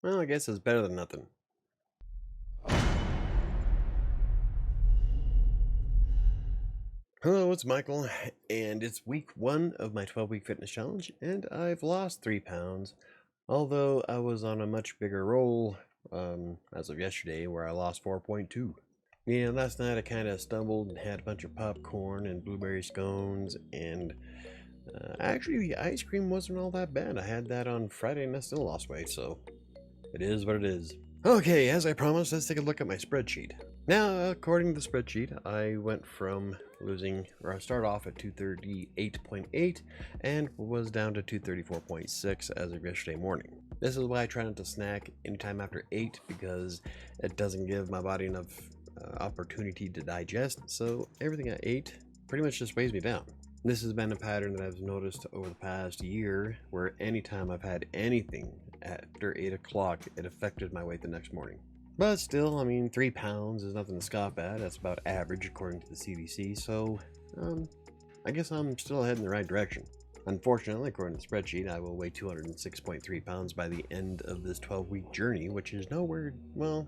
Well, I guess it's better than nothing. Hello, it's Michael, and it's week 1 of my 12-week fitness challenge, and I've lost 3 pounds, although I was on a much bigger roll as of yesterday, where I lost 4.2. Yeah, last night I kind of stumbled and had a bunch of popcorn and blueberry scones, and actually the ice cream wasn't all that bad. I had that on Friday and I still lost weight, so it is what it is. Okay, as I promised, let's take a look at my spreadsheet. Now, according to the spreadsheet, I went from I started off at 238.8 and was down to 234.6 as of yesterday morning. This is why I try not to snack anytime after 8 because it doesn't give my body enough opportunity to digest, so everything at 8 pretty much just weighs me down. This has been a pattern that I've noticed over the past year, where anytime I've had anything after 8 o'clock, it affected my weight the next morning. But still, I mean, 3 pounds is nothing to scoff at. That's about average according to the CDC, so I guess I'm still heading in the right direction. Unfortunately, according to the spreadsheet, I will weigh 206.3 pounds by the end of this 12-week journey, which is nowhere, well,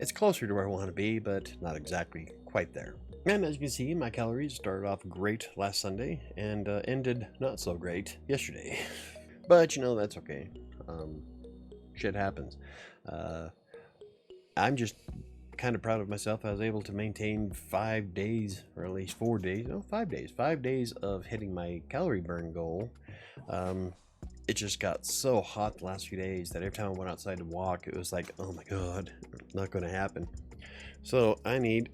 it's closer to where I want to be, but not exactly quite there. And as you can see, my calories started off great last Sunday and ended not so great yesterday. But you know, that's okay. Shit happens. I'm just kind of proud of myself. I was able to maintain 5 days, or at least 4 days, no, 5 days, 5 days of hitting my calorie burn goal. It just got so hot the last few days that every time I went outside to walk, it was like, oh my god, not going to happen. So I need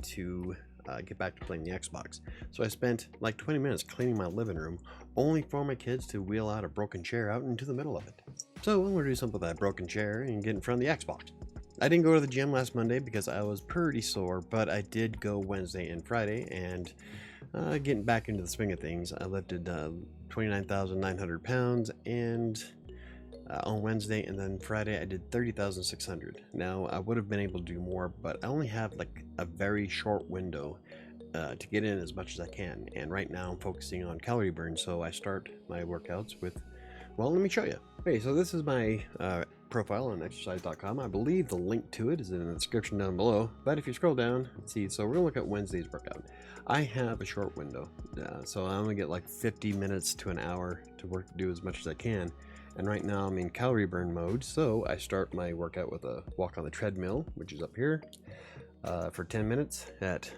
to get back to playing the Xbox. So I spent like 20 minutes cleaning my living room, only for my kids to wheel out a broken chair out into the middle of it. So I'm going to do something with that broken chair and get in front of the Xbox. I didn't go to the gym last Monday because I was pretty sore, but I did go Wednesday and Friday, and getting back into the swing of things, I lifted 29,900 pounds and on Wednesday, and then Friday I did 30,600. Now I would have been able to do more, but I only have like a very short window to get in as much as I can, and right now I'm focusing on calorie burn, so I start my workouts with, well, let me show you. Okay, so this is my profile on exercise.com. I believe the link to it is in the description down below, but if you scroll down, see, so we're gonna look at Wednesday's workout. I have a short window, so I'm gonna get like 50 minutes to an hour to do as much as I can. And right now I'm in calorie burn mode, so I start my workout with a walk on the treadmill, which is up here, for 10 minutes at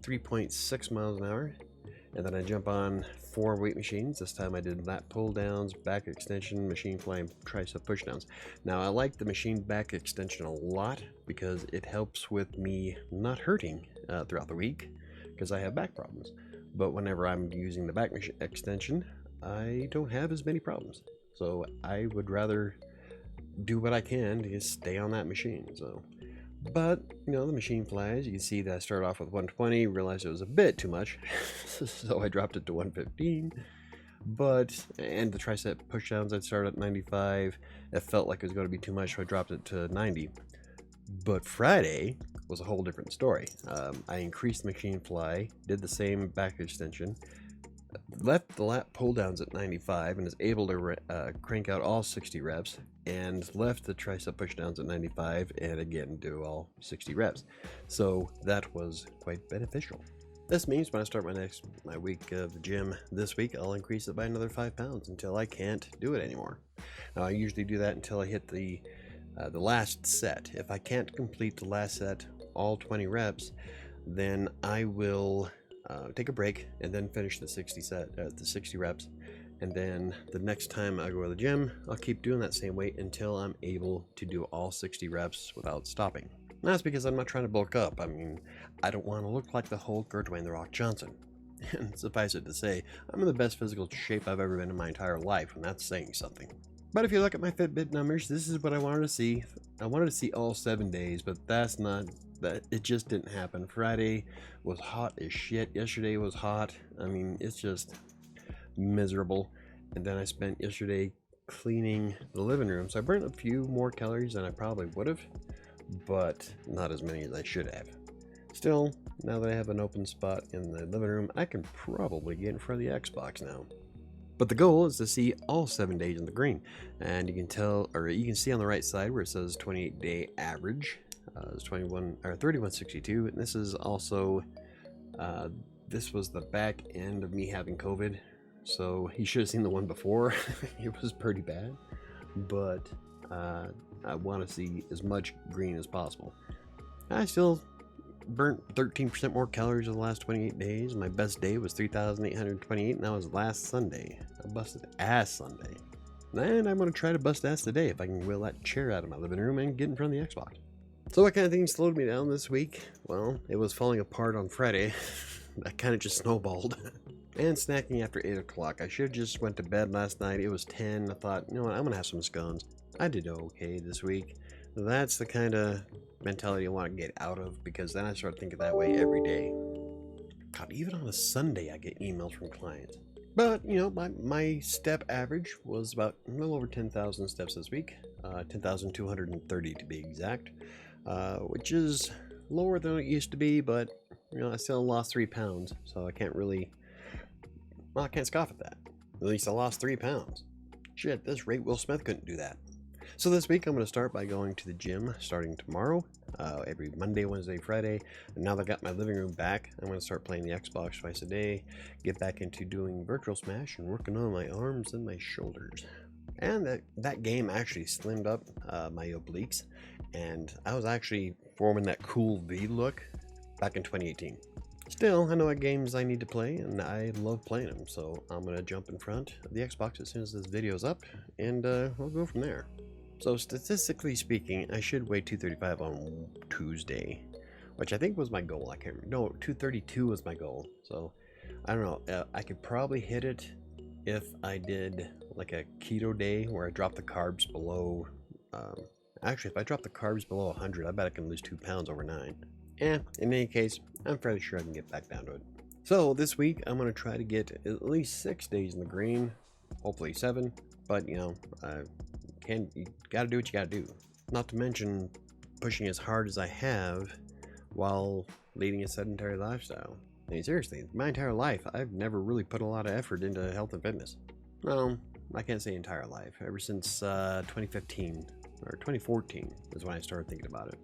3.6 miles an hour. And then I jump on 4 weight machines. This time I did lat pull downs, back extension, machine fly, and tricep push downs. Now I like the machine back extension a lot because it helps with me not hurting throughout the week because I have back problems. But whenever I'm using the back extension, I don't have as many problems. So I would rather do what I can to just stay on that machine. So, but you know, the machine flies. You can see that I started off with 120, realized it was a bit too much, so I dropped it to 115. And the tricep pushdowns, I started at 95. It felt like it was going to be too much, so I dropped it to 90. But Friday was a whole different story. I increased the machine fly, did the same back extension, left the lat pull downs at 95 and is able to crank out all 60 reps, and left the tricep push downs at 95 and again do all 60 reps. So that was quite beneficial. This means when I start my week of the gym this week, I'll increase it by another 5 pounds until I can't do it anymore. Now I usually do that until I hit the last set. If I can't complete the last set, all 20 reps, then I will take a break and then finish the 60 reps, and then the next time I go to the gym, I'll keep doing that same weight until I'm able to do all 60 reps without stopping. And that's because I'm not trying to bulk up. I mean, I don't want to look like the Hulk or Dwayne "The Rock" Johnson. And suffice it to say, I'm in the best physical shape I've ever been in my entire life, and that's saying something. But if you look at my Fitbit numbers, this is what I wanted to see. I wanted to see all 7 days, but it just didn't happen. Friday was hot as shit. Yesterday was hot. I mean, it's just miserable. And then I spent yesterday cleaning the living room, so I burned a few more calories than I probably would have, but not as many as I should have. Still, now that I have an open spot in the living room, I can probably get in front of the Xbox now. But the goal is to see all 7 days in the green. And you can tell, or you can see on the right side where it says 28-day average. It's 3162. And this is also, this was the back end of me having COVID. So you should have seen the one before. It was pretty bad. But I want to see as much green as possible. I still burnt 13% more calories in the last 28 days. My best day was 3,828, and that was last Sunday. I busted ass Sunday. And I'm going to try to bust ass today if I can wheel that chair out of my living room and get in front of the Xbox. So what kind of things slowed me down this week? Well, it was falling apart on Friday. That kind of just snowballed. And snacking after 8 o'clock. I should have just went to bed last night. It was 10. I thought, you know what, I'm going to have some scones. I did okay this week. That's the kind of mentality I want to get out of, because then I start thinking that way every day. God, even on a Sunday I get emails from clients. But, you know, my step average was about a little over 10,000 steps this week. 10,230 to be exact. Which is lower than it used to be, but, you know, I still lost 3 pounds. So I can't really, well, I can't scoff at that. At least I lost 3 pounds. Shit, this rate Will Smith couldn't do that. So this week I'm going to start by going to the gym starting tomorrow, every Monday, Wednesday, Friday. And now that I got my living room back, I'm going to start playing the Xbox twice a day, get back into doing virtual smash and working on my arms and my shoulders. And that game actually slimmed up my obliques, and I was actually forming that cool V look back in 2018. Still, I know what games I need to play, and I love playing them, so I'm going to jump in front of the Xbox as soon as this video's up, and we'll go from there. So statistically speaking, I should weigh 235 on Tuesday, which I think was my goal. I can't remember. No, 232 was my goal. So I don't know. I could probably hit it if I did like a keto day where I drop the carbs below. Actually, if I drop the carbs below 100, I bet I can lose 2 pounds overnight. In any case, I'm fairly sure I can get back down to it. So this week, I'm going to try to get at least 6 days in the green, hopefully 7. But you know, you gotta do what you gotta do. Not to mention pushing as hard as I have while leading a sedentary lifestyle. I mean, seriously, my entire life, I've never really put a lot of effort into health and fitness. Well, I can't say entire life. Ever since 2015 or 2014 is when I started thinking about it.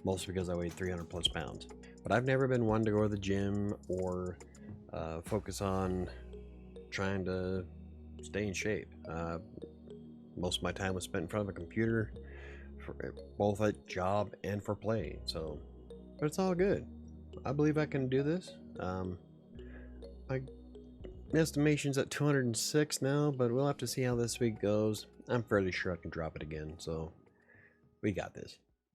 Mostly because I weighed 300 plus pounds. But I've never been one to go to the gym or focus on trying to stay in shape. Most of my time was spent in front of a computer, for both at job and for play. So, but it's all good. I believe I can do this. My estimation's at 206 now, but we'll have to see how this week goes. I'm fairly sure I can drop it again. So, we got this.